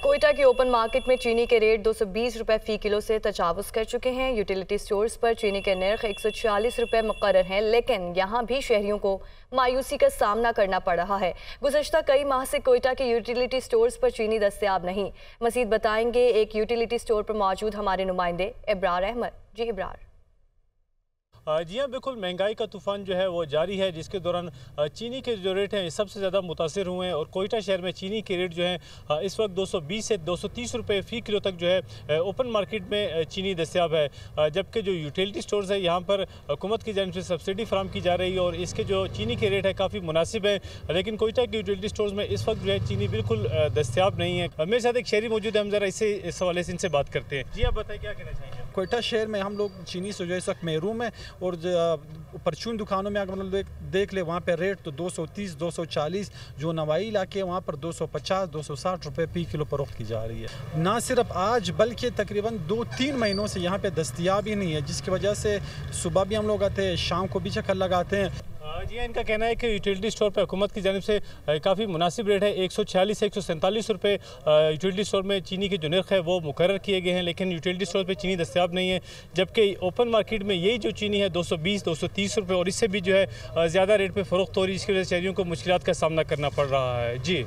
कोयटा की open market में चीनी के रेट 220 रुपए फी किलो से तजावुज़ कर चुके हैं। यूटिलिटी स्टोर्स पर चीनी के नर्ख 140 रुपए मुकर्रर हैं, लेकिन यहाँ भी शहरियों को मायूसी का सामना करना पड़ रहा है। गुज़श्ता कई माह से कोयटा के यूटिलिटी स्टोर्स पर चीनी दस्तयाब नहीं। मज़ीद बताएंगे एक यूटिलिटी स्टोर पर मौजूद हमारे नुमाइंदे इब्रार अहमद। जी इब्रार। जी हाँ, बिल्कुल महंगाई का तूफ़ान जो है वो जारी है, जिसके दौरान चीनी के जो रेट हैं सबसे ज़्यादा मुतासिर हुए हैं। और कोयटा शहर में चीनी के रेट जो हैं इस वक्त 220 से 230 रुपए फ़ी किलो तक जो है ओपन मार्केट में चीनी दस्तयाब है। जबकि जो यूटिलिटी स्टोर्स है यहाँ पर हुकूमत की जानिब से सब्सिडी फराम की जा रही है और इसके जो चीनी के रेट है काफ़ी मुनासिब है। लेकिन कोयटा के यूटिलिटी स्टोर्स में इस वक्त जो है चीनी बिल्कुल दस्तयाब नहीं है। मेरे साथ एक शहरी मौजूद है, हम ज़रा इस हवाले से इनसे बात करते हैं। जी आप बताइए, क्या कहना चाहेंगे? कोयटा शहर में हम लोग चीनी से जो है इस वक्त महरूम है और परचून दुकानों में अगर मतलब देख ले वहाँ पे रेट तो 230 240, जो नवाई इलाके वहाँ पर 250 260 रुपए फी किलो फरोख्त की जा रही है। ना सिर्फ आज बल्कि तकरीबन 2-3 महीनों से यहाँ पे दस्तयाब ही नहीं है, जिसकी वजह से सुबह भी हम लोग आते हैं, शाम को भी चक्कर लगाते हैं। जी हाँ, इनका कहना है कि यूटिलिटी स्टोर पर हुकूमत की जानिब से काफ़ी मुनासिब रेट है। 146 से 147 रुपये यूटिलिटी स्टोर में चीनी के जो नर्ख है वो मुकर्रर किए गए हैं, लेकिन यूटिलिटी स्टोर पे चीनी दस्तयाब नहीं है। जबकि ओपन मार्केट में यही जो चीनी है 220 230 रुपये और इससे भी जो है ज़्यादा रेट पे फ़रोख्त हो रही है, जिसकी वजह से शहरियों को मुश्किलात का सामना करना पड़ रहा है। जी।